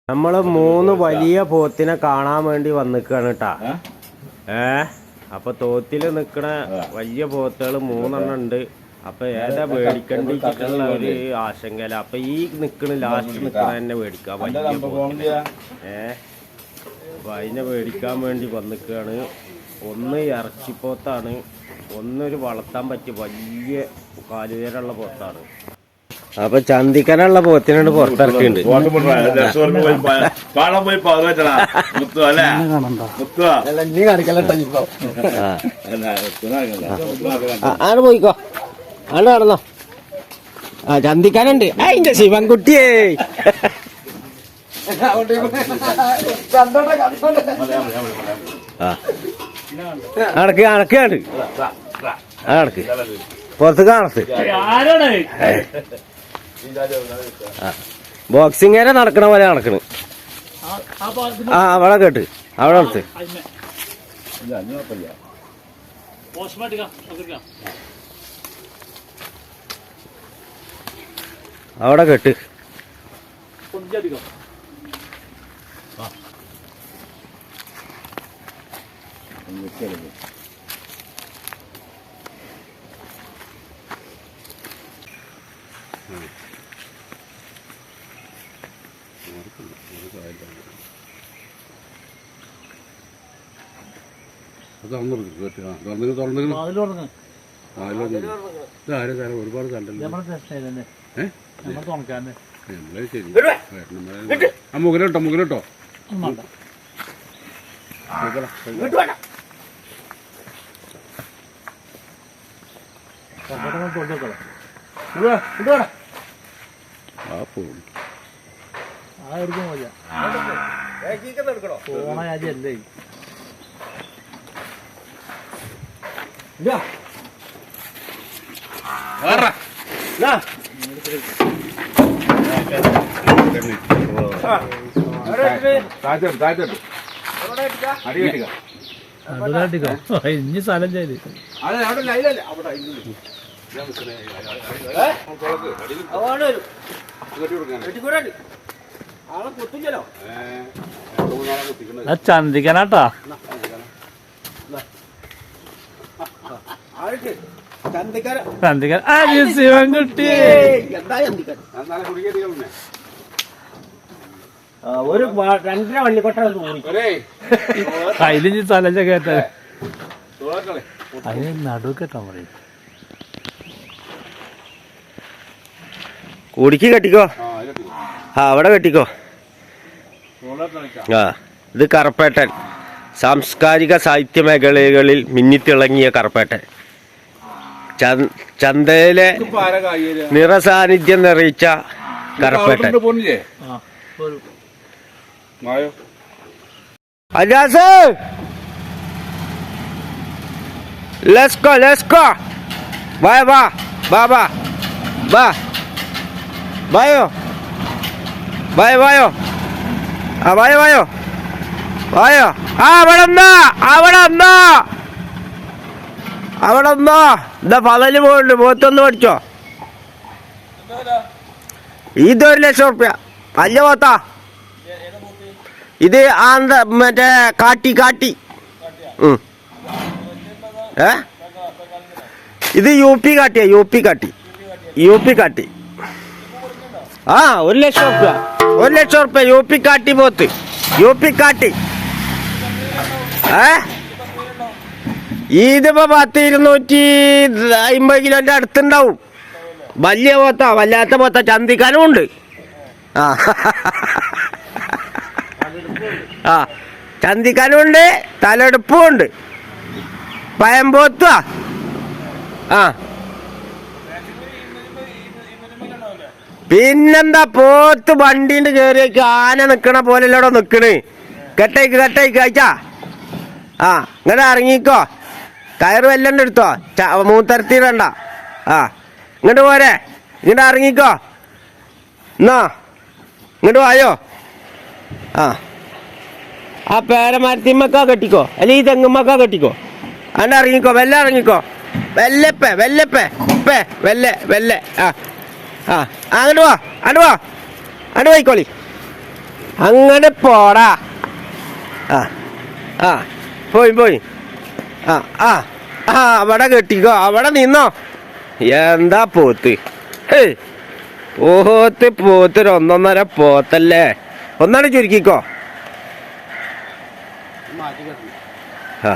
നമ്മള് 3 വലിയ പോത്തിനെ കാണാൻ വേണ്ടി വന്നിക്കാണ് കേട്ടാ. അപ്പൊ തോത്തില് നിക്കണ വലിയ പോത്തുകൾ 3 എണ്ണം ഉണ്ട്. അപ്പൊ ഏതാ മേടിക്കണ്ടിട്ടുള്ള ഒരു ആശങ്കയില്ല. അപ്പൊ ഈ നിക്കണ ലാസ്റ്റ് നിക്കണ തന്നെ മേടിക്കാം വലിയ പോത്തിനെ. അപ്പൊ അതിനെ മേടിക്കാൻ വേണ്ടി വന്നിക്കാണ്. ഒന്ന് ഇറച്ചിപ്പോത്താണ്, ഒന്നൊരു വളർത്താൻ പറ്റിയ വലിയ കാലുവേരുള്ള പോത്താണ്. അപ്പൊ ചന്തിക്കനുള്ള പോത്തിനോട് പുറത്തിറക്കിണ്ട്. ആട് പോയിക്കോ, ആട് നടന്നോ. ആ ചന്തിക്കാനുണ്ട്. അതിന്റെ ശിവൻകുട്ടിയേ അടക്ക് അടക്കാണ്ട് അടക്ക് പുറത്ത് കാണത്ത്. ബോക്സിംഗ് നടക്കണ പോലെ നടക്കണ്. ആ അവിടെ കേട്ട് അവിടെ അടുത്ത് അവിടെ കേട്ട്. ഒരുപാട് കണ്ടല്ലോ. മുകളിലോട്ടോ മുകളിലോട്ടോ പോണല്ലേ. ഇനി സ്ഥലം ചെയ്ത് ചന്തിക്കനാട്ടാ. ശിവൻകുട്ടി ഒരു 2.5 വള്ളിക്കൊട്ട അതില് സ്ഥലം കേട്ട അതിന് നടുക്കെട്ടാ പറയും. കുടിക്ക് കെട്ടിക്കോ. ആ അവിടെ കെട്ടിക്കോ. ആ ഇത് കറുപ്പേട്ടൻ, സാംസ്കാരിക സാഹിത്യ മേഖലകളിൽ മിന്നിത്തിളങ്ങിയ കറുപ്പേട്ടൻ. ചന്തയിലെ നിറസാന്നിധ്യം നിറയിച്ച കറുപ്പേട്ടൻ. അജാസ് let's go വാ വാ വാ വാ വാ വായോ വായോ വായോ ആ വായോ വായോ വായോ. ആ അവിടെ എന്താ പകല് പോയിട്ടുണ്ട്. പോത്തൊന്ന് പഠിച്ചോ. ഇത് 1 ലക്ഷം റുപ്യ വലിയ പോത്താ. ഇത് മറ്റേ കാട്ടി ഇത് യുപി കാട്ടി. ആ 1 ലക്ഷം റുപ്യ 1 ലക്ഷം റുപ്യ യുപി കാട്ടി പോത്ത്. ഇതിപ്പോ 250 കിലോന്റെ അടുത്തുണ്ടാവും. വലിയ പോത്താ, വല്ലാത്ത പോത്താ. ചന്തിക്കാനും ഉണ്ട്. ആ ചന്തിക്കാനും ഉണ്ട്, തലെടുപ്പും ഉണ്ട്. പയമ്പോത്തുവാ. ആ പിന്നെന്താ പോത്ത് വണ്ടിന്റെ കേറിയേക്ക് ആന നിക്കണ പോലെയല്ലോടെ നിക്കണ്. കെട്ടേക്ക് അയച്ചാ. ആ ഇങ്ങനെ ഇറങ്ങിക്കോ. കയറ് വല്ലണ്ട് എടുത്തോ. മൂത്തരത്തിടണ്ട. ആ ഇങ്ങോട്ട് പോരെ, ഇങ്ങോട്ട് ഇറങ്ങിക്കോ. എന്നാ ഇങ്ങോട്ട് വായോ. ആ പേരമരത്തിമ്മക്കാ കെട്ടിക്കോ, അല്ലെങ്കിൽ ഈ തെങ്ങുമ്മക്കാ കെട്ടിക്കോ. അങ്ങനെ ഇറങ്ങിക്കോ, വെല്ല ഇറങ്ങിക്കോ. വെല്ലപ്പേ വെല്ലെ. ആ അങ്ങോട്ട് പോയിക്കോളി. അങ്ങനെ പോടാ. ആ ആ പോയി ആ ആ ആ അവിടെ കെട്ടിക്കോ, അവിടെ നിന്നോ. എന്താ പോത്ത്, പോത്തൊരു 1.5 പോത്തല്ലേ. ഒന്നാണ് ചുരുക്കിക്കോ. ആ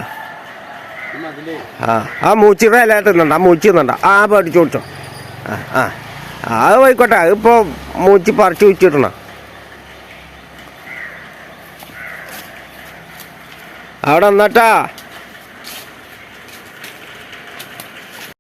ആ മൂച്ചിയുടെ ഇല തിന്നണ്ട, ആ മൂച്ചി തിന്നണ്ട. ആ പഠിച്ചു കൊടുത്തോ. ആ ആ അത് പോയിക്കോട്ടെ. അതിപ്പോ മൂച്ചി പറിച്ച് വെച്ചിട്ടണം. അവിടെ നിന്നട്ടാ.